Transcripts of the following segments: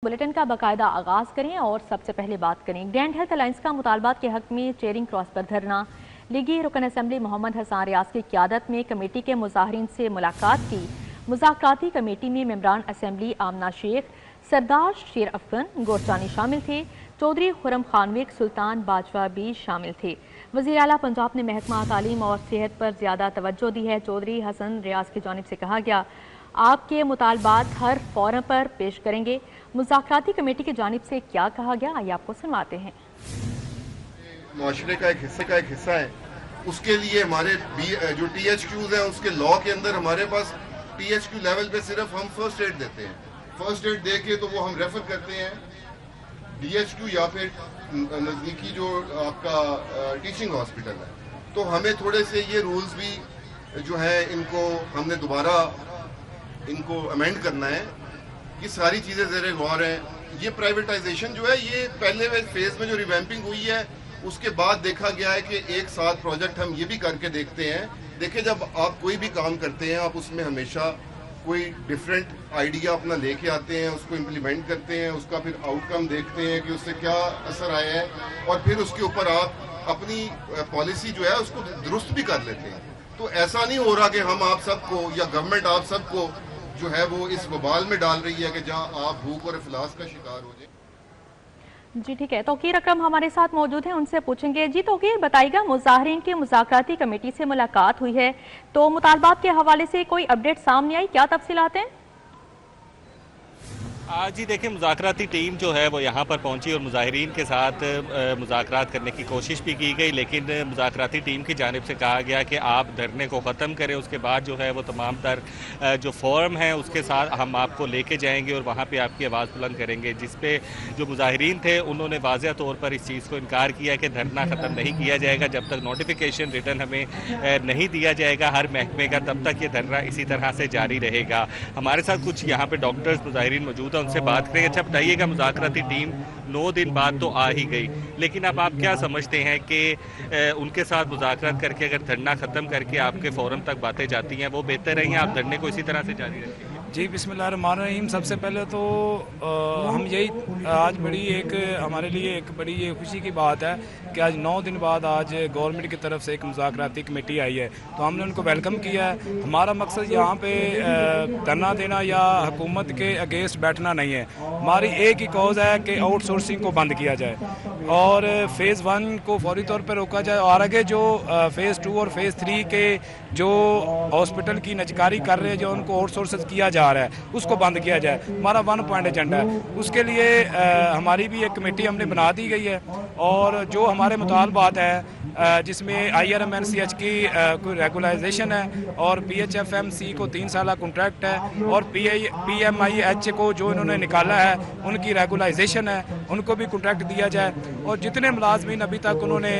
Bulletin का बाकायदा आगाज करें और सबसे पहले बात करें ग्रैंड हेल्थ अलायंस का मुतालबात के हक में चेयरिंग क्रॉस पर धरना। लीगी रुकन असम्बली मोहम्मद हसन रियाज की क़यादत में कमेटी के मुजाहरीन से मुलाकात की। मुज़ाकराती कमेटी में मेंबरान असम्बली आमना शेख, सरदार शेर अफगन गोरचानी शामिल थे। चौधरी खुरम खानविक, सुल्तान बाजवा भी शामिल थे। वज़ीर आला पंजाब ने महकमा तालीम और सेहत पर ज़्यादा तवज्जो दी है। चौधरी हसन रियाज की जानिब से कहा गया, आपके मुतालबात हर फोरम पर पेश करेंगे। मुज़ाकराती कमेटी की जानिब से क्या कहा गया, आइए आपको सुनवाते हैं। मुआशरे का एक हिस्सा है, उसके लिए हमारे जो THQs हैं उसके लॉ के अंदर हमारे पास THQ लेवल पे सिर्फ हम फर्स्ट एड देते हैं। फर्स्ट एड दे के तो वो हम रेफर करते हैं DHQ या फिर नज़दीकी जो आपका टीचिंग हॉस्पिटल है। तो हमें थोड़े से ये रूल्स भी जो है इनको हमने दोबारा इनको अमेंड करना है कि सारी चीज़ें ज़ेरे गौर हैं। ये प्राइवेटाइजेशन जो है ये पहले फेज में जो रिवैम्पिंग हुई है उसके बाद देखा गया है कि एक साथ प्रोजेक्ट हम ये भी करके देखते हैं। देखिए, जब आप कोई भी काम करते हैं आप उसमें हमेशा कोई डिफरेंट आइडिया अपना लेके आते हैं, उसको इम्प्लीमेंट करते हैं, उसका फिर आउटकम देखते हैं कि उससे क्या असर आया है और फिर उसके ऊपर आप अपनी पॉलिसी जो है उसको दुरुस्त भी कर लेते हैं। तो ऐसा नहीं हो रहा कि हम आप सबको या गवर्नमेंट आप सबको जो है वो इस वबाल में डाल रही है कि जहां आप भूख और इफलास का शिकार हो जाए। जी ठीक है, तौकीर अकरम हमारे साथ मौजूद हैं, उनसे पूछेंगे। जी तौकीर, बताइएगा, मुजाहरीन की मुज़ाकराती कमेटी से मुलाकात हुई है तो मुतालबात के हवाले से कोई अपडेट सामने आई, क्या तफसीलात हैं? जी देखिए, मुज़ाकराती टीम जो है वो यहाँ पर पहुँची और मुज़ाहिरीन के साथ मुज़ाकरात करने की कोशिश भी की गई, लेकिन मुज़ाकराती टीम की जानिब से कहा गया कि आप धरने को ख़त्म करें, उसके बाद जो है वो तमाम तर जो फोरम है उसके साथ हम आपको लेके जाएंगे और वहाँ पे आपकी आवाज़ बुलंद करेंगे। जिस पे जो मुज़ाहिरीन थे उन्होंने वाज़ेह तौर पर इस चीज़ को इनकार किया कि धरना ख़त्म नहीं किया जाएगा जब तक नोटिफिकेशन रिटर्न हमें नहीं दिया जाएगा हर महकमे का, तब तक ये धरना इसी तरह से जारी रहेगा। हमारे साथ कुछ यहाँ पे डॉक्टर्स मुज़ाहिरीन मौजूद हैं, उनसे बात करेंगे। अच्छा बताइएगा, मुज़ाकराती टीम 9 दिन बाद तो आ ही गई, लेकिन अब आप क्या समझते हैं कि उनके साथ मुज़ाकरात करके अगर धरना ख़त्म करके आपके फोरम तक बातें जाती हैं वो बेहतर है या आप धरने को इसी तरह से जारी रखेंगे? जी बिस्मिल्लाहिर्रहमानिर्रहीम। सबसे पहले तो हम यही आज हमारे लिए एक बड़ी ये खुशी की बात है कि आज 9 दिन बाद आज गवर्नमेंट की तरफ से एक मुज़ाकराती कमेटी आई है, तो हमने उनको वेलकम किया है। हमारा मकसद यहाँ पे धरना देना या हुकूमत के अगेंस्ट बैठना नहीं है। हमारी एक ही कॉज है कि आउटसोर्सिंग को बंद किया जाए और फ़ेज़ 1 को फौरी तौर पर रोका जाए और आगे जो फ़ेज़ 2 और फ़ेज़ 3 के जो हॉस्पिटल की नजकारी कर रहे हैं, जो उनको आउटसोर्स किया जा रहा है, उसको बंद किया जाए। हमारा 1 पॉइंट एजेंडा है। उसके लिए हमारी भी एक कमेटी हमने बना दी गई है और जो हमारे मुतालबात है जिसमें IRMNCH की कोई रेगुलाइजेशन है और PHFMC को 3 साल कॉन्ट्रैक्ट है और PMIH को जो इन्होंने निकाला है उनकी रेगुलाइजेशन है, उनको भी कॉन्ट्रैक्ट दिया जाए और जितने मुलाजमीन अभी तक उन्होंने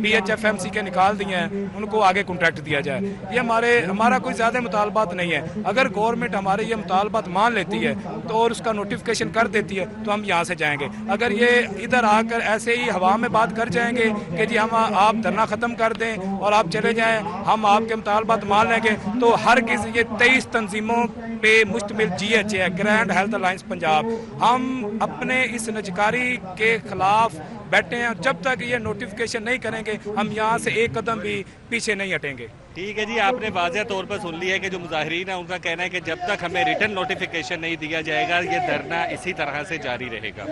PHFMC के निकाल दिए हैं उनको आगे कॉन्ट्रैक्ट दिया जाए। ये हमारा कोई ज़्यादा मुतालबात नहीं है। अगर गवर्नमेंट हमारे ये मुतालबात मान लेती है तो और उसका नोटिफिकेशन कर देती है तो हम यहाँ से जाएंगे। अगर ये इधर आकर ऐसे ही हवा में बात कर जाएंगे कि जी आप धरना ख़त्म कर दें और आप चले जाएं, हम आपके मुतालबात मान लेंगे, तो हर किसी ये 23 तंजीमों पे मुश्तमिल GHA है, ग्रैंड हेल्थ अलायंस पंजाब, हम अपने इस नजकारी के खिलाफ बैठे हैं। जब तक ये नोटिफिकेशन नहीं करेंगे हम यहाँ से एक कदम भी पीछे नहीं हटेंगे। ठीक है जी, आपने वाज़ेह तौर पर सुन लिया है कि जो मुज़ाहिरीन है उनका कहना है कि जब तक हमें रिटर्न नोटिफिकेशन नहीं दिया जाएगा ये धरना इसी तरह से जारी रहेगा।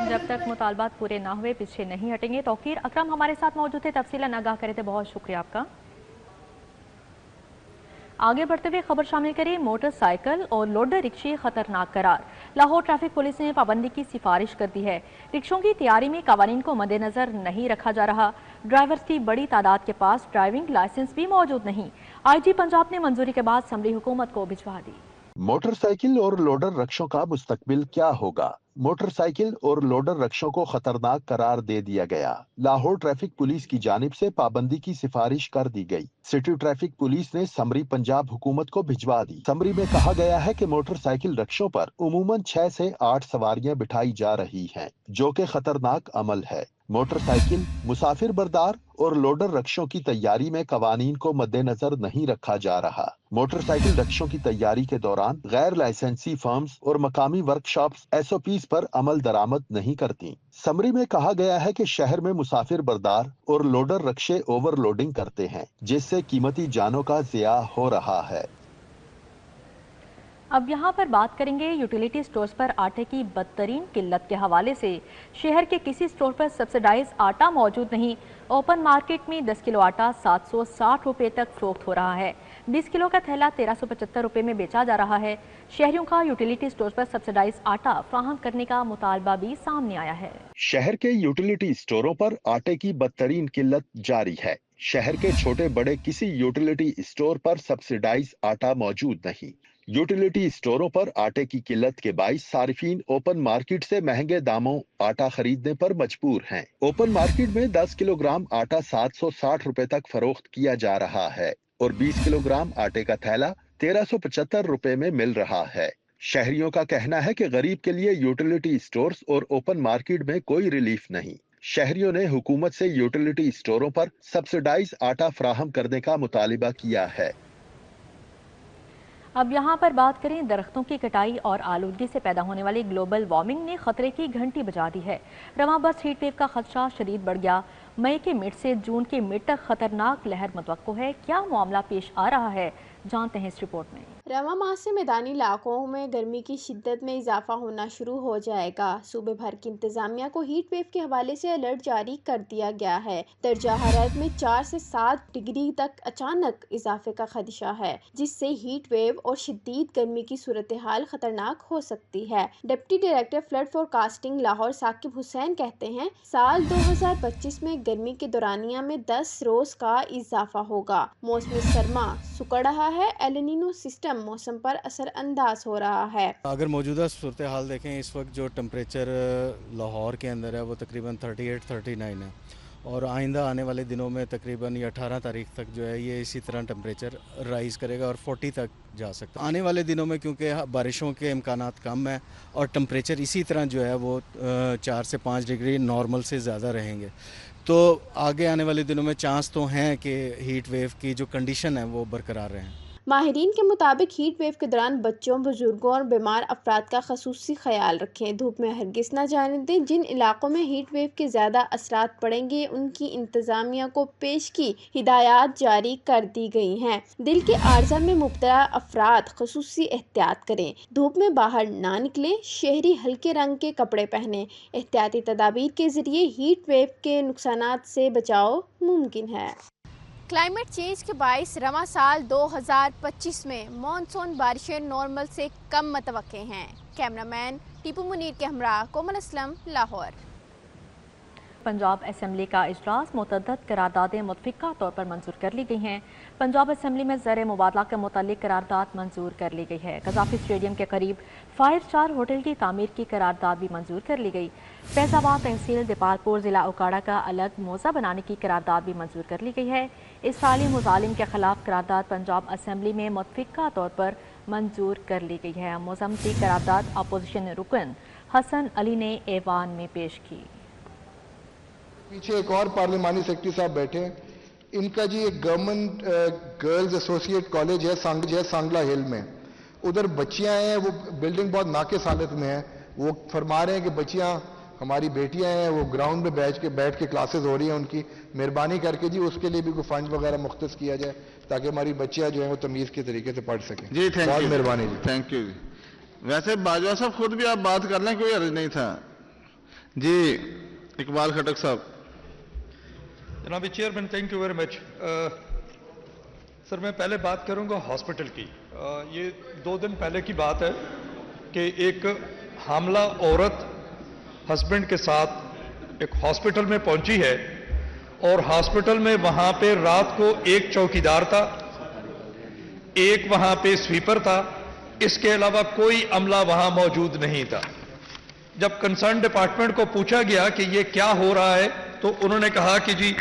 जब तक मुतालबात पूरे ना हुए पीछे नहीं हटेंगे। तौकीर अकरम हमारे साथ मौजूद थे, तफसीलन आगाह करे थे, बहुत शुक्रिया आपका। आगे बढ़ते हुए खबर शामिल करें, मोटरसाइकिल और लोडर रिक्शे खतरनाक करार। लाहौर ट्रैफिक पुलिस ने पाबंदी की सिफारिश कर दी है। रिक्शों की तैयारी में कवानीन को मद्देनजर नहीं रखा जा रहा। ड्राइवर्स की बड़ी तादाद के पास ड्राइविंग लाइसेंस भी मौजूद नहीं। IG पंजाब ने मंजूरी के बाद असम्बली हुकूमत को भिजवा दी। मोटरसाइकिल और लोडर रिक्शों का मुस्तकबिल क्या होगा? मोटर साइकिल और लोडर रक्षों को खतरनाक करार दे दिया गया। लाहौर ट्रैफिक पुलिस की जानिब से पाबंदी की सिफारिश कर दी गई। सिटी ट्रैफिक पुलिस ने समरी पंजाब हुकूमत को भिजवा दी। समरी में कहा गया है कि मोटरसाइकिल रक्षों पर उमूमन 6 से 8 सवारियां बिठाई जा रही हैं, जो कि खतरनाक अमल है। मोटरसाइकिल, मुसाफिर बरदार और लोडर रक्षों की तैयारी में कवानीन को मद्देनजर नहीं रखा जा रहा। मोटरसाइकिल रक्षों की तैयारी के दौरान गैर लाइसेंसी फर्म्स और मकामी वर्कशॉप्स SOPs पर अमल दरामद नहीं करती। समरी में कहा गया है कि शहर में मुसाफिर बरदार और लोडर रक्षे ओवरलोडिंग करते हैं, जिससे कीमती जानों का ज़िया हो रहा है। अब यहाँ पर बात करेंगे यूटिलिटी स्टोर्स पर आटे की बदतरीन किल्लत के हवाले से। शहर के किसी स्टोर पर सब्सिडाइज आटा मौजूद नहीं। ओपन मार्केट में 10 किलो आटा 760 रुपये तक फरोख्त हो रहा है। 20 किलो का थैला 1375 रुपये में बेचा जा रहा है। शहरियों का यूटिलिटी स्टोर पर सब्सिडाइज आटा फ्राहम करने का मुतालबा भी सामने आया है। शहर के यूटिलिटी स्टोरों पर आटे की बदतरीन किल्लत जारी है। शहर के छोटे बड़े किसी यूटिलिटी स्टोर पर सब्सिडाइज आटा मौजूद नहीं। यूटिलिटी स्टोरों पर आटे की किल्लत के बाइस सारिफीन ओपन मार्केट से महंगे दामों आटा खरीदने पर मजबूर हैं। ओपन मार्केट में 10 किलोग्राम आटा 760 रुपए तक फरोख्त किया जा रहा है और 20 किलोग्राम आटे का थैला 1375 रुपए में मिल रहा है। शहरियों का कहना है कि गरीब के लिए यूटिलिटी स्टोर्स और ओपन मार्केट में कोई रिलीफ नहीं। शहरियों ने हुकूमत से यूटिलिटी स्टोरों पर सब्सिडाइज आटा फराहम करने का मुतालिबा किया है। अब यहाँ पर बात करें, दरख्तों की कटाई और आलूदगी से पैदा होने वाली ग्लोबल वार्मिंग ने खतरे की घंटी बजा दी है। रवां बरस हीट वेव का खदशा शदीद बढ़ गया। मई के मिड से जून के मिड तक खतरनाक लहर मुतवक्को है। क्या मामला पेश आ रहा है, जानते हैं इस रिपोर्ट में। रवां माह से मैदानी इलाकों में गर्मी की शिद्दत में इजाफा होना शुरू हो जाएगा। सूबे भर की इंतजामिया को हीट वेव के हवाले से अलर्ट जारी कर दिया गया है। दर्जा हरारत में 4 से 7 डिग्री तक अचानक इजाफे का खदशा है, जिससे हीट वेव और शदीद गर्मी की सूरत हाल खतरनाक हो सकती है। Deputy director flood forecasting Lahore Saqib Hussain कहते हैं, साल 2025 में गर्मी के दौरानिया में 10 रोज का इजाफा होगा। मौसमी सरमा सुकड़ रहा है। एल नीनो सिस्टम मौसम पर असर अंदाज हो रहा है। अगर मौजूदा सूरत हाल देखें, इस वक्त जो टेम्परेचर लाहौर के अंदर है वो तकरीबन 38-39 है और आइंदा आने वाले दिनों में तकरीबन 18 तारीख तक जो है ये इसी तरह टेम्परेचर राइज़ करेगा और 40 तक जा सकता है। आने वाले दिनों में क्योंकि बारिशों के इम्कानात कम है और टेम्परेचर इसी तरह जो है वो 4 से 5 डिग्री नॉर्मल से ज़्यादा रहेंगे, तो आगे आने वाले दिनों में चांस तो हैं कि हीट वेव की जो कंडीशन है वो बरकरार रहें। माहिरीन के मुताबिक हीट वेव के दौरान बच्चों, बुजुर्गों और बीमार अफराद का खसूसी ख्याल रखें। धूप में हरगिज न जाने दें। जिन इलाकों में हीट वेव के ज़्यादा असरात पड़ेंगे उनकी इंतज़ामिया को पेश की हिदायत जारी कर दी गई हैं। दिल के आर्जा में मुब्तला अफराद खसूसी एहतियात करें। धूप में बाहर ना निकलें। शहरी हल्के रंग के कपड़े पहनें। एहतियाती तदाबीर के ज़रिए हीट वेव के नुकसानात से बचाव मुमकिन है। क्लाइमेट चेंज के बाइस रवां साल 2025 में मॉनसून बारिशें नॉर्मल से कम मतवक्के हैं। कैमरामैन टीपू मुनीर के हमरा कोमल असलम, लाहौर। पंजाब असम्बली का इजलास मुतअद्दिद करारदादें मुतफ़िक़ा तौर पर मंजूर कर ली गई हैं। पंजाब असम्बली में ज़र मुबादला के मुतालिक करारदाद मंजूर कर ली गई है। कज़ाफ़ी स्टेडियम के करीब 5 स्टार होटल की तामीर की करारदाद भी मंजूर कर ली गई। फैज़ाबाद तहसील दीपालपुर ज़िला उकाड़ा का अलग मौज़ा बनाने की करारदाद भी मंजूर कर ली गई है। इसराइली मुज़ालिम के खिलाफ करारदाद पंजाब असम्बली में मुतफ़िक़ा तौर पर मंजूर कर ली गई है। मुज़म्मती करारदाद अपोजिशन रुकन हसन अली ने ऐवान में पेश की। पीछे एक और पार्लिमानी सेक्रेटरी साहब बैठे हैं, इनका जी एक गवर्नमेंट गर्ल्स एसोसिएट कॉलेज है सांगला हिल में। उधर बच्चियां हैं, वो बिल्डिंग बहुत नाकिस हालत में है। वो फरमा रहे हैं कि बच्चियां हमारी बेटियां हैं, वो ग्राउंड में बैठ के क्लासेस हो रही हैं उनकी। मेहरबानी करके जी उसके लिए भी कोई फंड वगैरह मुख्तस किया जाए ताकि हमारी बच्चियां जो हैं वो तमीज़ के तरीके से पढ़ सकें। जी थैंक बहुत यू, मेहरबानी जी। थैंक यू जी। वैसे बाजवा साहब खुद भी आप बात कर लें, कोई अर्ज नहीं था जी। इकबाल खटक साहब। जनाब chairman, thank you very much. Sir मैं पहले बात करूंगा हॉस्पिटल की। ये 2 दिन पहले की बात है कि एक हामला औरत हस्बैंड के साथ एक हॉस्पिटल में पहुंची है और हॉस्पिटल में वहां पे रात को एक चौकीदार था, एक वहां पे स्वीपर था, इसके अलावा कोई अमला वहां मौजूद नहीं था। जब कंसर्न डिपार्टमेंट को पूछा गया कि ये क्या हो रहा है, तो उन्होंने कहा कि जी,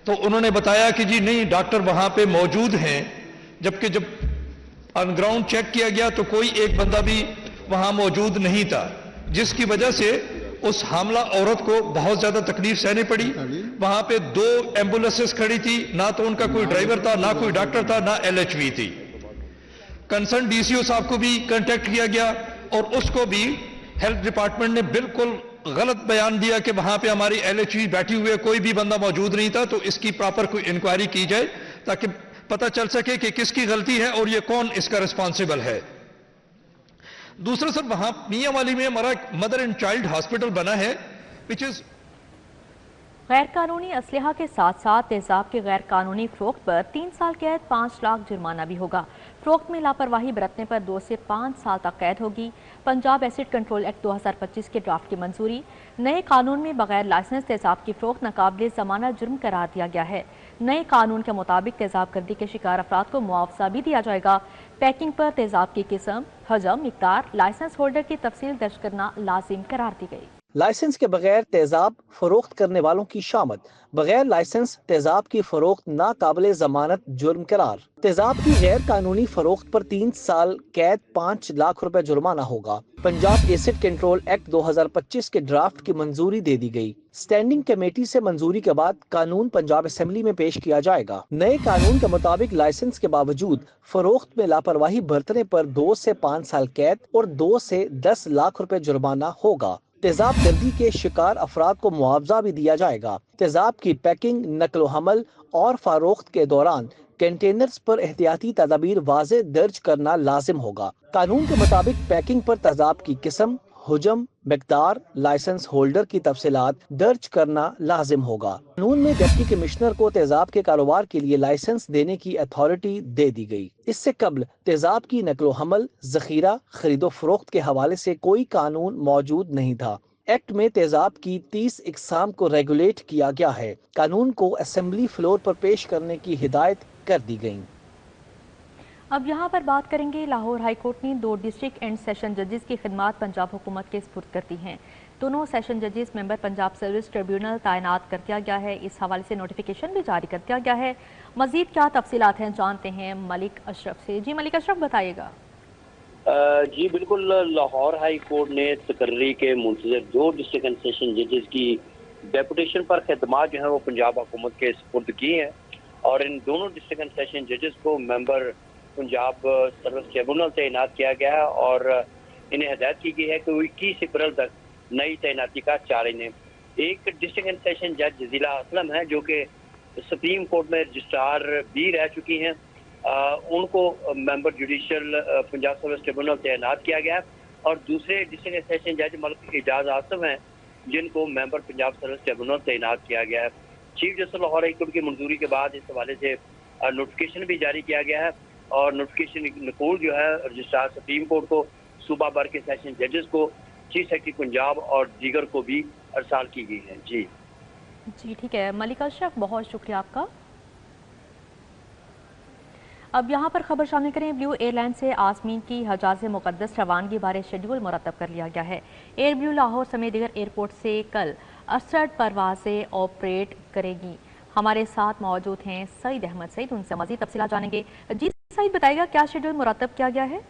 तो उन्होंने बताया कि जी नहीं, डॉक्टर वहां पे मौजूद हैं, जबकि जब ऑन ग्राउंड चेक किया गया तो कोई एक बंदा भी वहां मौजूद नहीं था, जिसकी वजह से उस हामला औरत को बहुत ज्यादा तकलीफ सहनी पड़ी। वहां पे 2 एम्बुलेंसेस खड़ी थी, ना तो उनका कोई ड्राइवर था, ना कोई डॉक्टर था, ना LHV थी। कंसर्न DCO साहब को भी कांटेक्ट किया गया और उसको भी हेल्थ डिपार्टमेंट ने बिल्कुल गलत बयान दिया कि वहां पे हमारी LHV बैठी हुई है, कोई भी बंदा मौजूद नहीं था। तो इसकी प्रॉपर कोई इंक्वायरी की जाए ताकि पता चल सके कि किसकी गलती है और ये कौन इसका रिस्पॉन्सिबल है। दूसरा सर, वहां मियां वाली में हमारा मदर एंड चाइल्ड हॉस्पिटल बना है, विच इज गैर कानूनी असलहा के साथ साथ तेजाब की गैर कानूनी फरोख्त पर 3 साल कैद 5 लाख जुर्माना भी होगा। फरोख्त में लापरवाही बरतने पर 2 से 5 साल तक कैद होगी। पंजाब एसिड कंट्रोल एक्ट 2025 के ड्राफ्ट की मंजूरी। नए कानून में बगैर लाइसेंस तेजाब की फरोख्त नाकाबिले जमानत जुर्म करार दिया गया है। नए कानून के मुताबिक तेजाब गर्दी के शिकार अफराद को मुआवजा भी दिया जाएगा। पैकिंग पर तेजाब की किस्म, हजम, मिकदार, लाइसेंस होल्डर की तफसील दर्ज करना लाजिम करार दी गई। लाइसेंस के बगैर तेजाब फरोख्त करने वालों की शामत। बगैर लाइसेंस तेजाब की फरोख्त नाकाबिले जमानत जुर्म करार। तेजाब की गैर कानूनी फरोख्त पर 3 साल कैद 5 लाख रुपए जुर्माना होगा। पंजाब एसिड कंट्रोल एक्ट 2025 के ड्राफ्ट की मंजूरी दे दी गई। स्टैंडिंग कमेटी से मंजूरी के बाद कानून पंजाब असेंबली में पेश किया जाएगा। नए कानून के मुताबिक लाइसेंस के बावजूद फरोख्त में लापरवाही बरतने पर 2 से 5 साल कैद और 2 से 10 लाख रुपए जुर्माना होगा। तेजाब गर्दी के शिकार अफराद को मुआवजा भी दिया जाएगा। तेजाब की पैकिंग, नकलो हमल और फरोख्त के दौरान कंटेनर्स पर एहतियाती तदाबीर वाज़े दर्ज करना लाजिम होगा। कानून के मुताबिक पैकिंग पर तेजाब की किस्म, हुजम, मिकदार, लाइसेंस होल्डर की तफसीलात दर्ज करना लाजिम होगा। कानून में डिप्टी कमिश्नर को तेजाब के कारोबार के लिए लाइसेंस देने की अथॉरिटी दे दी गई। इससे कबल तेजाब की नकलो हमल, जखीरा, खरीदो फरोख्त के हवाले से कोई कानून मौजूद नहीं था। एक्ट में तेजाब की 30 इकसाम को रेगुलेट किया गया है। कानून को असेंबली फ्लोर पर पेश करने की हिदायत कर दी गई। अब यहाँ पर बात करेंगे, लाहौर हाई कोर्ट ने 2 डिस्ट्रिक्ट एंड सेशन जजेस की खिदमात पंजाब हुकूमत के सुपुर्द कर दी हैं। दोनों सेशन जजेस मेंबर पंजाब सर्विस ट्रिब्यूनल तैनात कर दिया गया है। इस हवाले से नोटिफिकेशन भी जारी कर दिया गया है। मजीद क्या तफसीलात हैं जानते हैं मलिक अशरफ से। जी मलिक अशरफ, बताइएगा। जी बिल्कुल, लाहौर हाई कोर्ट ने तकर्री के मुंतज़र 2 डिस्ट्रिक्ट एंड सेशन जजेस की डेपुटेशन पर खिदमात जो है वो पंजाब हुकूमत के सुपुर्द की हैं और इन दोनों डिस्ट्रिक्ट एंड सेशन जजेस को मेंबर पंजाब सर्विस ट्रिब्यूनल तैनात किया गया है और इन्हें हिदायत की गई है कि वो 21 अप्रैल तक नई तैनाती का चार्ज लें। एक डिस्ट्रिक्ट एंड सेशन जज जिला असलम है जो कि सुप्रीम कोर्ट में रजिस्ट्रार भी रह चुकी हैं, उनको member judicial Punjab service tribunal तैनात किया गया है और दूसरे डिस्ट्रिक्ट एंड सेशन जज मलिक एजाज आसिफ हैं जिनको मेंबर पंजाब सर्विस ट्रिब्यूनल तैनात किया गया है। Chief justice Lahore high court की मंजूरी के बाद इस हवाले से नोटिफिकेशन भी जारी किया गया है और नोटिफिकेशन नकोल जो है रजिस्ट्रार सुप्रीम कोर्ट को, सूबा भर के सेशन जजेस को, चीफ सेक्रेटरी पंजाब और दीगर को भी अरसाल की गई है। जी ठीक है मलिक अशरफ, बहुत शुक्रिया आपका। अब यहाँ पर खबर शामिल करें, ब्लू एयरलाइन से आसमीन की हजाज मुकद्दस रवानगी बारे शेड्यूल मुरतब कर लिया गया है। एयर ब्लू लाहौर समेत दीगर एयरपोर्ट से कल 68 परवाजें ऑपरेट करेगी। हमारे साथ मौजूद हैं सईद अहमद सईद, उनसे मज़ीद तफसीलात जानेंगे। जी सईद, बताइएगा क्या शेड्यूल मुरतब किया गया है?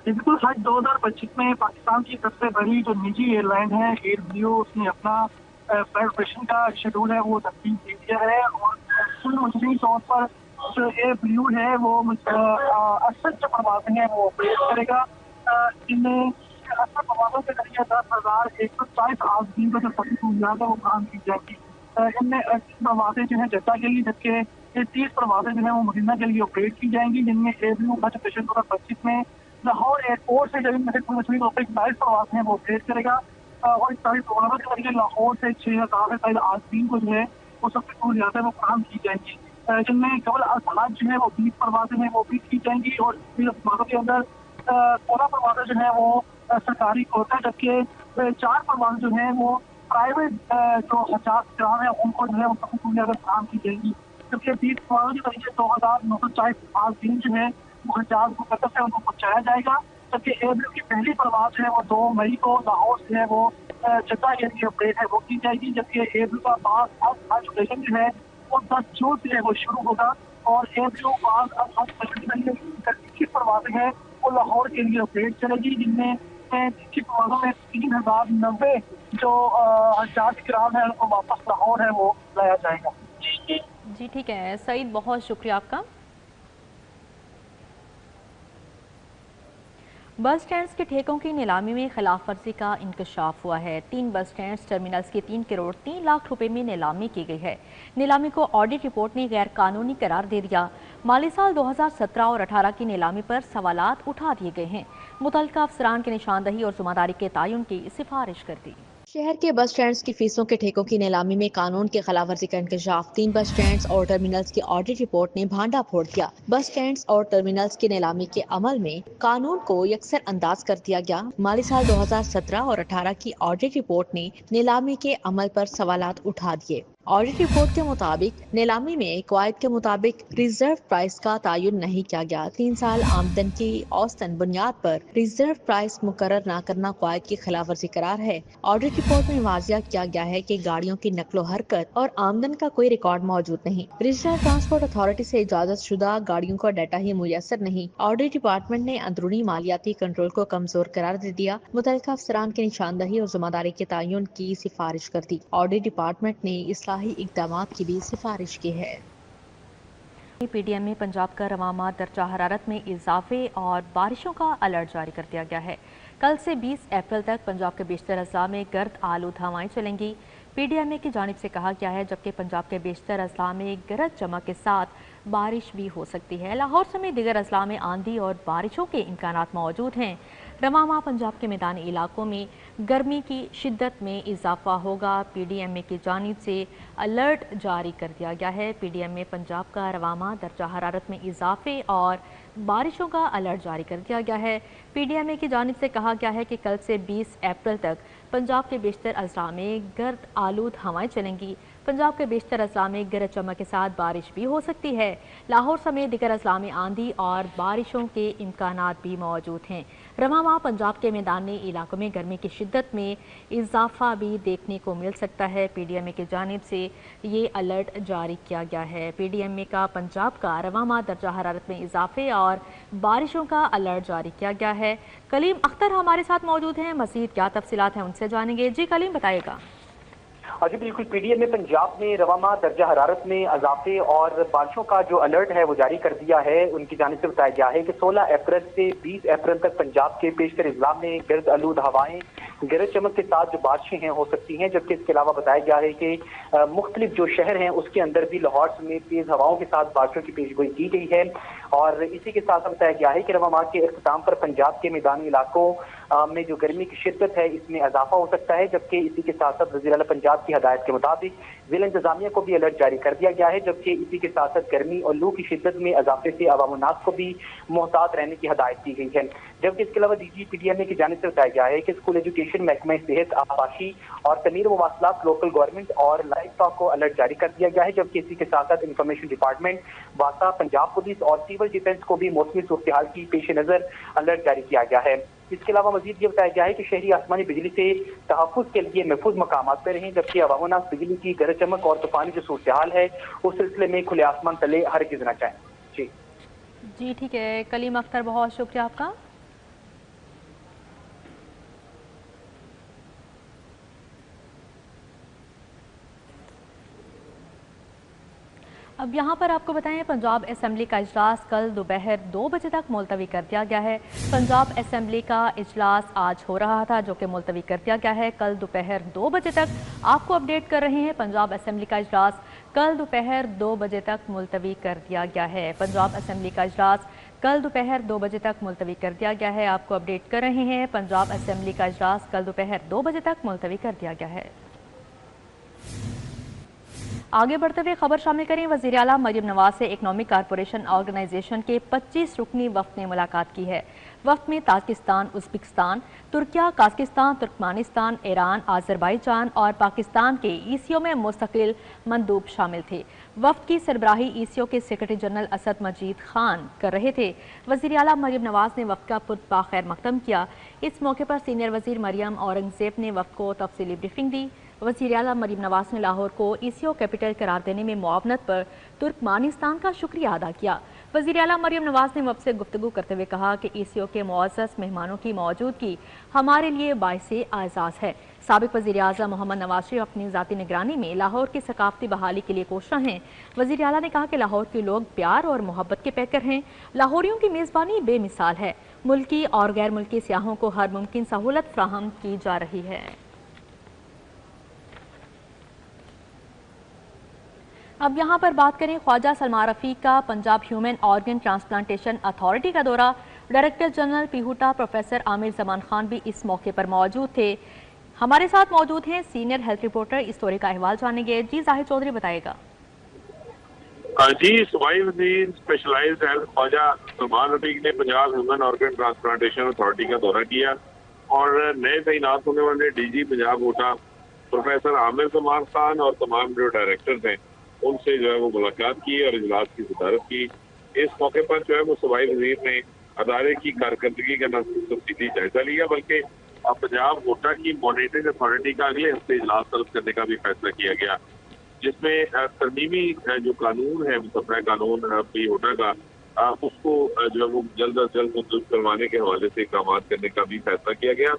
बिल्कुल, हज 2025 में पाकिस्तान की सबसे बड़ी जो निजी एयरलाइन है एयर ब्लू, उसने अपना फ्लाइट ऑपरेशन का शेड्यूल है वो तब्दील दे दिया है और कुल मजमूई तौर पर जो एयर ब्लू है वो 68 जो परवाजें हैं वो ऑपरेट करेगा। इनमें 68 परवाजों के जरिए 10,140 आज़मीन का जो सहूलियात है वो काम की जाएगी। इनमें 80 परवाजें जो है जद्दा के लिए, जबकि 30 परवाजें जो है वो मदीना के लिए ऑपरेट की जाएंगी, जिनमें एयर ब्लू हज ऑपरेशन 2025 में लाहौर एयरपोर्ट से जब इनमें कुल मजमूई 22 परवाजें हैं वो ऑपरेट करेगा और इस सारी परवाजों के जरिए लाहौर से 6,000 से ज्यादा आज़मीन को जो है वो सब सहूलियात है वो काम की जाएंगी, जिनमें केवल हज जो है वो 20 परवाजें हैं वो भी की जाएंगी और इन परवाजों के अंदर 16 परवाजें जो है वो सरकारी कोटा, जबकि 4 परवाजें जो है वो प्राइवेट जो हजाज ग्राम है उनको जो है वो सहूलियात काम की जाएंगी, जबकि 20 परवाजों के जरिए 2,940 आज़मीन जो है वो हजाज को कतर से उनको पहुँचाया जाएगा जबकि एयरब्लू की पहली परवाज है वो 2 मई को लाहौर से है वो जद्दा के लिए अपडेट है वो की जाएगी, जबकि एयरब्लू का आज ऑपरेशन जो है वो 10 जून से है वो शुरू होगा और एयरब्लू की परवाजें हैं वो लाहौर के लिए अपडेट चलेगी, जिनमें की परवाजों में 3090 जो हज्जाज किराम है उनको वापस लाहौर है वो लाया जाएगा। जी ठीक है सईद, बहुत शुक्रिया आपका। बस स्टैंड्स के ठेकों की नीलामी में खिलाफ वर्जी का इंकशाफ हुआ है। 3 बस स्टैंड्स टर्मिनल्स की 3 करोड़ 3 लाख रुपए में नीलामी की गई है। नीलामी को ऑडिट रिपोर्ट ने गैर कानूनी करार दे दिया। माली साल 2017 और 18 की नीलामी पर सवालात उठा दिए गए हैं। मुतल्लिका अफसरान की निशानदही और ज़िम्मेदारी के तयन की सिफारिश कर दी। शहर के बस स्टैंड्स की फीसों के ठेकों की नीलामी में कानून की खिलाफवर्जी का इंकशाफ। 3 बस स्टैंड्स और टर्मिनल्स की ऑडिट रिपोर्ट ने भांडा फोड़ दिया। बस स्टैंड्स और टर्मिनल्स की नीलामी के अमल में कानून को यकसर अंदाज कर दिया गया। माली साल 2017 और 18 की ऑडिट रिपोर्ट ने नीलामी के अमल पर सवालात उठा दिए। ऑडिट रिपोर्ट के मुताबिक नीलामी में कवायद के मुताबिक रिजर्व प्राइस का तयन नहीं किया गया। 3 साल आमदन की औसतन बुनियाद पर रिजर्व प्राइस मुकर्रर न करना कवायद की खिलाफ वर्जी करार है। ऑडिट रिपोर्ट में वाजिया किया गया है कि गाड़ियों की नकलो हरकत और आमदन का कोई रिकॉर्ड मौजूद नहीं। रीजनल ट्रांसपोर्ट अथॉरिटी से इजाजत शुदा गाड़ियों का डाटा ही मुयसर नहीं। ऑडिट डिपार्टमेंट ने अंदरूनी मालियाती कंट्रोल को कमजोर करार दे दिया। मुतल्लिका अफसरान की निशानदही और जिम्मेदारी के तयन की सिफारिश कर दी। ऑडिट डिपार्टमेंट ने इस्लाही इक़दामात की भी सिफारिश की है। पीडीएम में पंजाब का रवामा दर्जा हरारत में इजाफे और बारिशों का अलर्ट जारी कर दिया गया है। कल से 20 अप्रैल तक पंजाब के बेशतर अजला में गर्द आलूद हवाएं चलेंगी। पीडीएमए की जानिब से कहा गया है, जबकि पंजाब के बेशतर अजला में गरज चमक के साथ बारिश भी हो सकती है। लाहौर समेत दिगर अजला में आंधी और बारिशों के इम्कानात मौजूद हैं। रवामा पंजाब के मैदानी इलाकों में गर्मी की शिद्दत में इजाफा होगा। पीडीएमए की जानिब से अलर्ट जारी कर दिया गया है। पीडीएमए पंजाब का रवामा दर्जा हरारत में इजाफे और बारिशों का अलर्ट जारी कर दिया गया है। पीडीएमए की जानिब से कहा गया है कि कल से 20 अप्रैल तक पंजाब के बेशतर अजला में गर्द आलूद हवाएं चलेंगी। पंजाब के बेशतर अजला में गरज चमक के साथ बारिश भी हो सकती है। लाहौर समेत दिगर अजला में आंधी और बारिशों के इम्कानात भी मौजूद हैं। रवामा पंजाब के मैदानी इलाकों में गर्मी की शिद्दत में इजाफा भी देखने को मिल सकता है। पीडीएमए की जानिब से ये अलर्ट जारी किया गया है। पीडीएमए का पंजाब का रवामा दर्जा हरारत में इजाफे और बारिशों का अलर्ट जारी किया गया है। कलीम अख्तर हमारे साथ मौजूद हैं, मज़ीद क्या तफसीलात हैं उनसे जानेंगे। जी कलीम बताइएगा। जी बिल्कुल, पीडीएम में पंजाब में रवामा दर्जा हरारत में इजाफे और बारिशों का जो अलर्ट है वो जारी कर दिया है। उनकी जानिब से बताया गया है कि 16 अप्रैल से 20 अप्रैल तक पंजाब के बेशतर अजला में गर्द आलूद हवाएं गरज चमक के साथ जो बारिशें हैं हो सकती हैं। जबकि इसके अलावा बताया गया है कि मुख्तलिफ जो शहर हैं उसके अंदर भी लाहौर समेत तेज हवाओं के साथ बारिशों की पेशगोई की गई है। और इसी के साथ बताया गया है कि रवामा के इख्तिताम पर पंजाब के मैदानी इलाकों में जो गर्मी की शिद्दत है इसमें इजाफा हो सकता है। जबकि इसी के साथ साथ वज़ीर आला पंजाब की हदायत के मुताबिक जिला इंतजामिया को भी अलर्ट जारी कर दिया गया है। जबकि इसी के साथ साथ गर्मी और लू की शिद्दत में इजाफे से अवाम उन्नास को भी मोहतात रहने की हदायत दी गई है। जबकि इसके अलावा डीजी पीडीएमए की जानिब से बताया गया है कि स्कूल एजुकेशन, महकमा सेहत, आबाशी और तमीर मवासलात, लोकल गवर्नमेंट और लाइफ स्टॉक को अलर्ट जारी कर दिया गया है। जबकि इसी के साथ साथ इंफॉर्मेशन डिपार्टमेंट, वासा, पंजाब पुलिस और सिविल डिफेंस को भी मौसमी सूरत हाल की पेश नजर अलर्ट जारी किया गया है। इसके अलावा मजीद ये बताया गया है कि शहरी आसमानी बिजली से तहफ़्फ़ुज़ के लिए महफूज मकामात पर रहें। जबकि अवाम बिजली की गरज चमक और तूफानी जो सूरत हाल है उस सिलसिले में खुले आसमान तले हरगिज़ न जाएं। जी ठीक है कलीम अख्तर, बहुत शुक्रिया आपका। अब यहाँ पर आपको बताएं, पंजाब असेंबली का इजलास कल दोपहर 2 बजे तक मुलतवी कर दिया गया है। पंजाब असेंबली का इजलास आज हो रहा था जो कि मुलतवी कर दिया गया है। कल दोपहर 2 बजे तक आपको अपडेट कर रहे हैं। पंजाब असेंबली का इजलास कल दोपहर 2 बजे तक मुलतवी कर दिया गया है। पंजाब असेंबली का इजलास कल दोपहर 2 बजे तक मुलतवी कर दिया गया है। आपको अपडेट कर रहे हैं, पंजाब असेंबली का इजलास कल दोपहर 2 बजे तक मुलतवी कर दिया गया है। आगे बढ़ते हुए खबर शामिल करें। वज़ीर आला मरियम नवाज से इकनॉमिक कारपोरेशन ऑर्गेनाइजेशन के 25 रुकनी वफ्द ने मुलाकात की है। वफ्द में Tajikistan, Uzbekistan, Turkiye, Kazakhstan, Turkmenistan, Iran, Azerbaijan और पाकिस्तान के ईसीओ में मुस्तकिल मंदूब शामिल थे। वफ्द की सरबराही ईसीओ के सेक्रेटरी जनरल असद मजीद खान कर रहे थे। वज़ीर आला मरियम नवाज ने वफ्द का पुरबा खैर मकदम किया। इस मौके पर सीनियर वज़ीर मरियम औरंगज़ेब ने वफ्द को तफसीली ब्रीफिंग दी। वज़ीर आला मरियम नवाज ने लाहौर को ईसीओ कैपिटल करार देने में मुआवनत पर तुर्कमानिस्तान का शुक्रिया अदा किया। वज़ीर आला मरियम नवाज ने वफ्द से गुफ्तगू करते हुए कहा कि ईसीओ के मुअज़्ज़ज़ मेहमानों की मौजूदगी हमारे लिए बाइसे आज़ाज़ है। साबिक़ वज़ीर आज़म मोहम्मद नवाज शरीफ अपनी ज़ाती निगरानी में लाहौर की सकाफ़ती बहाली के लिए कोशिश हैं। वज़ीर आला ने कहा कि लाहौर के लोग प्यार और मोहब्बत के पैकर हैं। लाहौरियों की मेज़बानी बेमिसाल है। मुल्की और गैर मुल्की सियाहों को हर मुमकिन सहूलत फ्राहम की जा रही है। अब यहाँ पर बात करें ख्वाजा सलमान रफ़ीक का Punjab human organ transplantation authority का दौरा। Director general PHOTA professor Aamir Zaman Khan भी इस मौके पर मौजूद थे। हमारे साथ मौजूद हैं सीनियर हेल्थ रिपोर्टर, इस दौरे का अहवाल जानेंगे। जी जाहिद चौधरी बताएगा। जी, सूबाई वज़ीर स्पेशलाइज्ड हेल्थ ख्वाजा सलमान रफ़ीक ने Punjab human organ transplantation authority का दौरा किया और नए तैनात होने वाले डीजी पंजाब कोटा प्रोफेसर आमिर जमान खान और तमाम जो डायरेक्टर्स हैं उनसे जो है वो मुलाकात की और इजलास की सदारत की। इस मौके पर जो है वो सूबाई वज़ीर ने अदारे की कारकर्दगी का न सिर्फ तफसीली जायजा लिया बल्कि पंजाब कोटा की मॉनिटरिंग अथॉरिटी का अगले हफ्ते इजलास तलब करने का भी फैसला किया गया, जिसमें तरमीमी जो कानून है मुसव्वदा कानून पीहूटा का उसको जो है वो जल्द अज जल्द मंजूर करवाने के हवाले से इक़दाम करने का भी फैसला किया गया।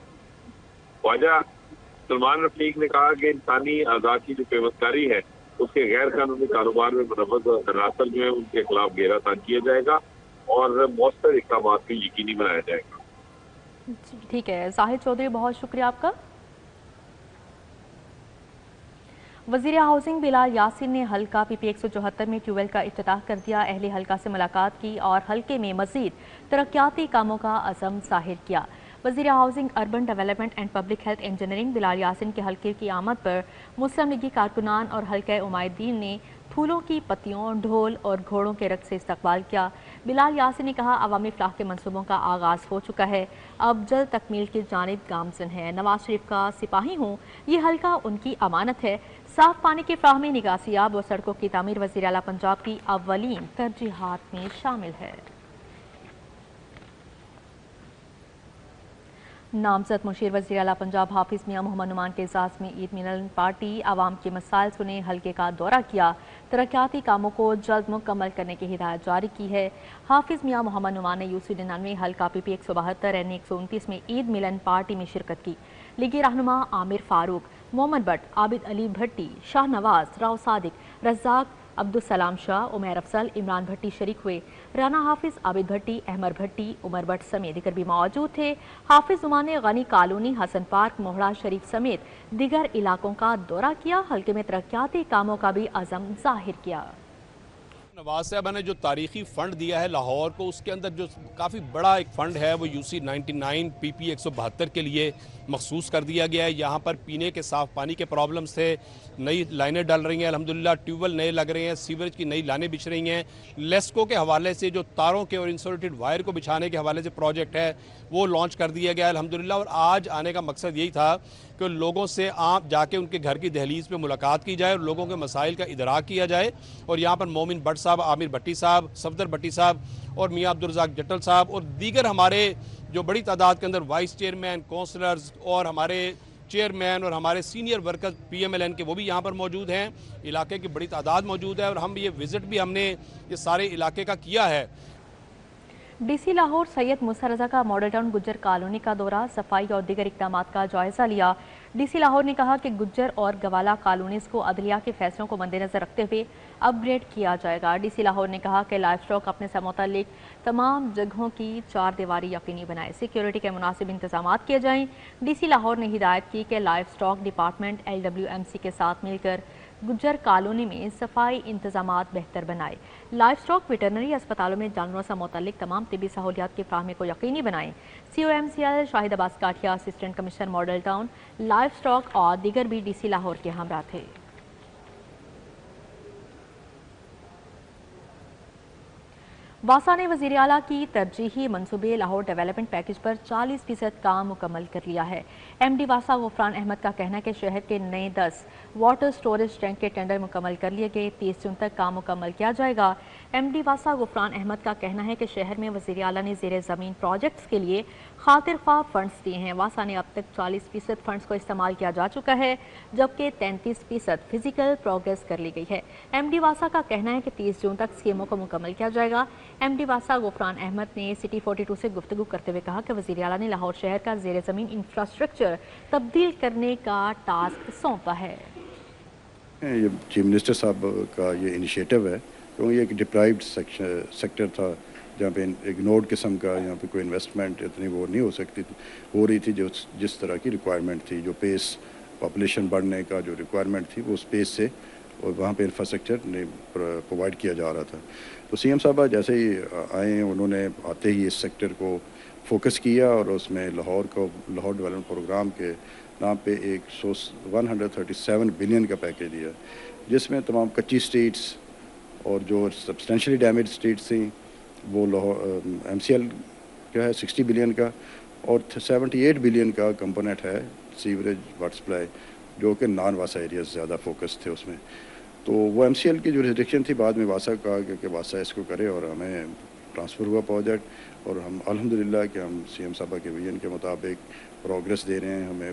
ख्वाजा सलमान रफ़ीक ने कहा कि इंसानी अज़ा की जो पेवस्तकारी है उसके गैर कानूनी कारोबार में मुनव्वज़ रासल जो है उनके खिलाफ घेरा तान किया जाएगा और मौसर इक़दाम को यकीनी बनाया जाएगा। ठीक है जाहिद चौधरी, बहुत शुक्रिया आपका। वज़ीर हाउसिंग बिलाल यासिन ने हल्का पीपी 174 में ट्यूबवेल का इफ्तिताह कर दिया। अहले हल्का से मुलाकात की और हल्के में मज़ीद तरक्याती कामों का अज़म ज़ाहिर किया। वज़ीर housing, urban development and public health engineering Bilal Yasin के हल्के की आमद पर मुस्लिम लीगी कारकुनान और हल्का उमायदीन ने फूलों की पत्तियों, ढोल और घोड़ों के रक़्स से इस्तकबाल किया। बिलाल यासिन ने कहा अवामी फलाह के मंसूबों का आगाज़ हो चुका है, अब जल्द तकमील की जानिब गामज़न है। नवाज शरीफ का सिपाही हूँ, ये हल्का उनकी अमानत है। साफ पानी की फ्राहमी, निकासियाब और सड़कों की तामीर वज़ीर आला पंजाब की अव्वलीन तरजीहात में शामिल है। नामजद मुशीर वज़ीर आला पंजाब हाफिज़ मियाँ मोहम्मद नुमान के एजाज़ में ईद मिलन पार्टी आवाम के मसाइल सुने, हल्के का दौरा किया, तरक्याती कामों को जल्द मुकम्मल करने की हिदायत जारी की है। हाफिज़ मियाँ मोहम्मद नुमान ने यूसी 99 हल्का पीपी 172 एन 129 में ईद मिलन पार्टी में शिरकत की। लीगी रहनुमा आमिर फारूक, मोहम्मद बट, आबिद अली भट्टी, शाह नवाज, राव सादिक, रज़ाक, अब्दुल सलाम शाह, उमर अफसल, इमरान भट्टी शरीक हुए। राना हाफिज, आबिद भट्टी, अहमद भट्टी, उमर भट्ट समेत दीगर भी मौजूद थे। हाफिज उमा ने गनी कॉलोनी, हसन पार्क, मोहड़ा शरीफ समेत दीगर इलाकों का दौरा किया। हल्के में तरक्याती कामों का भी अज़म जाहिर किया। नवाज साहब ने जो तारीखी फ़ंड दिया है लाहौर को, उसके अंदर जो काफ़ी बड़ा एक फ़ंड है वो यूसी 99 पीपी 172 के लिए मखसूस कर दिया गया है। यहाँ पर पीने के साफ़ पानी के प्रॉब्लम्स थे, नई लाइनें डल रही हैं, अल्हम्दुलिल्लाह ट्यूबवेल नए लग रहे हैं, सीवरेज की नई लाइनें बिछ रही हैं। लेस्को के हवाले से जो तारों के और इंसुलेटेड वायर को बिछाने के हवाले से प्रोजेक्ट है वो लॉन्च कर दिया गया है अल्हम्दुलिल्लाह। और आज आने का मकसद यही था कि लोगों से आप जाके उनके घर की दहलीज़ पे मुलाकात की जाए और लोगों के मसाइल का इदराक किया जाए। और यहाँ पर मोमिन भट्ट साहब, आमिर भट्टी साहब, सफदर भट्टी साहब और मियाँ अब्दुल रज़ाक जट्टल साहब और दीगर हमारे जो बड़ी तादाद के अंदर वाइस चेयरमैन, काउंसलर्स और हमारे चेयरमैन और हमारे सीनियर वर्कर्स PMLN के वो भी यहाँ पर मौजूद हैं। इलाके की बड़ी तादाद मौजूद है और हम ये विज़िट भी हमने ये सारे इलाके का किया है। DC लाहौर सैयद मूसा रज़ा का मॉडल टाउन गुज्जर कॉलोनी का दौरा, सफाई और दीगर इक़दामात का जायज़ा लिया। DC लाहौर ने कहा कि गुज्जर और गवाला कॉलोनीज़ को अदलिया के फैसलों को मद्देनज़र रखते हुए अपग्रेड किया जाएगा। DC लाहौर ने कहा कि लाइफ स्टॉक अपने से मुतल्लिक तमाम जगहों की 4 दीवारी यकीनी बनाए, सिक्योरिटी के मुनासिब इंतजाम किए जाएँ। DC लाहौर ने हिदायत की कि लाइफ स्टॉक डिपार्टमेंट LWMC के साथ मिलकर गुज्जर कॉलोनी में सफाई इंतजामात बेहतर बनाए। लाइफ स्टॉक वेटरनरी अस्पतालों में जानवरों से मुतल्लिक तमाम तिबी सहूलियात की फ्राहमी को यकीनी बनाएं। COMCL Shahid Abbas Kathia, assistant commissioner model town, life stock और दीगर भी DC लाहौर के हमरा थे। वासा ने वज़ीर आला की तरजीही मंसूबे लाहौर डेवलपमेंट पैकेज पर 40% काम मुकम्मल कर लिया है। MD वासा गुफरान अहमद का कहना है कि शहर के नए 10 वाटर स्टोरेज टैंक के टेंडर मुकम्मल कर लिए गए, 30 जून तक काम मुकम्मल किया जाएगा। MD वासा गुफरान अहमद का कहना है कि शहर में वज़ीर आला ने ज़ेरे ज़मीन प्रोजेक्ट्स के लिए खातिर ख्वाह फंड्स दिए हैं। वासा ने अब तक 40% फंड्स को इस्तेमाल किया जा चुका है, जबकि 33% फिजिकल प्रोग्रेस कर ली गई है। MD वासा का कहना है कि 30 जून तक स्कीमों को मुकम्मल किया जाएगा। MD वासा गुफरान अहमद ने सिटी 42 से गुफ्तगू करते हुए कहा कि वज़ीर आला ने लाहौर शहर का ज़ेरे ज़मीन इंफ्रास्ट्रक्चर तब्दील करने का टास्क सौंपा है। ये चीफ मिनिस्टर साहब का ये इनिशिएटिव है, क्योंकि ये एक डिप्राइव्ड सेक्टर था जहाँ पे इग्नोर्ड किस्म का, यहाँ पे कोई इन्वेस्टमेंट इतनी वो नहीं हो सकती थी, हो रही थी जो जिस तरह की रिक्वायरमेंट थी, जो पेस पॉपुलेशन बढ़ने का जो रिक्वायरमेंट थी वो स्पेस से और वहाँ पे इंफ्रास्ट्रक्चर प्रोवाइड किया जा रहा था। तो CM साहब जैसे ही आए, उन्होंने आते ही इस सेक्टर को फोकस किया और उसमें लाहौर डेवलपमेंट प्रोग्राम के नाम पे 137 बिलियन का पैकेज दिया, जिसमें तमाम कच्ची स्ट्रीट्स और जो सब्सटेंशियली डैमेज स्ट्रीट्स थी वो MCL का है 60 बिलियन का, और 78 बिलियन का कंपोनेंट है सीवरेज वाटर सप्लाई, जो कि नॉन वासा एरियाज ज़्यादा फोकस थे उसमें। तो वो MCL की जो रिस्ट्रिक्शन थी, बाद में वासा कहा कि वासा इसको करे और हमें ट्रांसफ़र हुआ प्रोजेक्ट, और हम अल्हम्दुलिल्लाह कि हम CM साहब के विजन के मुताबिक प्रोग्रेस दे रहे हैं। हमें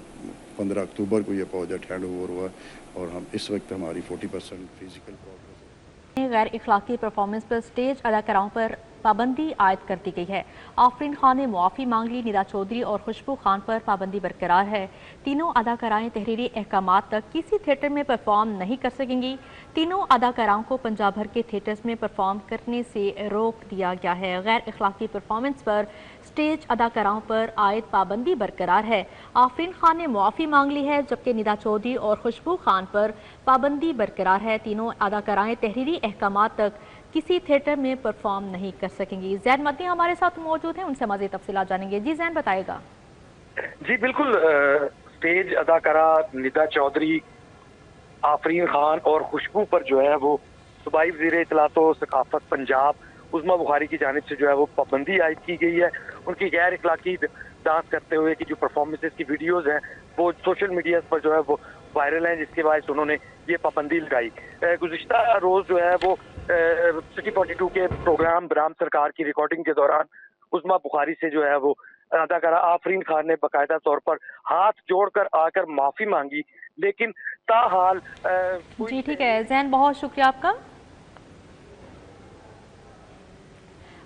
15 अक्टूबर को ये प्रोजेक्ट हैंड ओवर हुआ और हम इस वक्त हमारी 40% फिजिकल प्रोग्रेस। गैर इखलाकी परफॉर्मेंस पर स्टेज अदाकाराओं पर पाबंदी आयद कर दी गई है। आफरीन खान ने मुआफ़ी मांग ली, निदा चौधरी और खुशबू खान पर पाबंदी बरकरार है। तीनों अदाकाराएं तहरीरी अहकामात तक किसी थिएटर में परफॉर्म नहीं कर सकेंगी। तीनों अदाकाराओं को पंजाब भर के थिएटर्स में परफॉर्म करने से रोक दिया गया है। गैर इखलाकी परफॉर्मेंस पर स्टेज अदाकाराओं पर आयद पाबंदी बरकरार है। आफरीन खान ने मुआफ़ी मांग ली है, जबकि निदा चौधरी और खुशबू खान पर पाबंदी बरकरार है। तीनों अदाकाराएं तहरीरी अहकामात तक किसी थिएटर में परफॉर्म नहीं कर सकेंगी। जैन मदनी हमारे साथ मौजूद हैं, उनसे मज़ीद तफसीलात जानेंगे। जी जैन, बताएगा। जी बिल्कुल, स्टेज अदाकारा निदा चौधरी, आफरीन खान और खुशबू पर जो है वो सूबाई वज़ीर इत्तलात व सकाफत पंजाब उज़्मा बुखारी की जानिब से जो है वो पाबंदी आयद की गई है। उनकी गैर इखलाकी डांस करते हुए की जो परफॉर्मेंसेस की वीडियोज़ हैं वो सोशल मीडिया पर जो है वो वायरल हैं, जिसके बाद उन्होंने ये पाबंदी लगाई। गुज़िश्ता रोज़ जो है वो सिटी 42 के प्रोग्राम बराम सरकार की रिकॉर्डिंग के दौरान उज़्मा बुखारी से जो है वो अदाकारा आफरीन खान ने बाकायदा तौर पर हाथ जोड़कर आकर माफ़ी मांगी, लेकिन ताहाल जी ठीक है जैन, बहुत शुक्रिया आपका।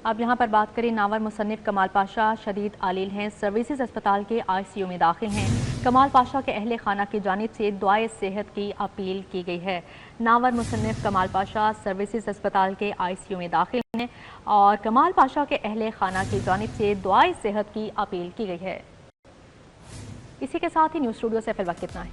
अब यहाँ पर बात करें, नावर मुसन्निफ कमाल पाशा शदीद आलिल हैं, सर्विसेज अस्पताल के ICU में दाखिल हैं। कमाल पाशा के अहले खाना की जानिब से दुआए सेहत की अपील की गई है। नावर मुसन्निफ कमाल पाशा सर्विसेज अस्पताल के ICU में दाखिल हैं और कमाल पाशा के अहले खाना की जानिब से दुआए सेहत की अपील की गई है। इसी के साथ ही न्यूज़ स्टूडियो से फिलहाल इतना है।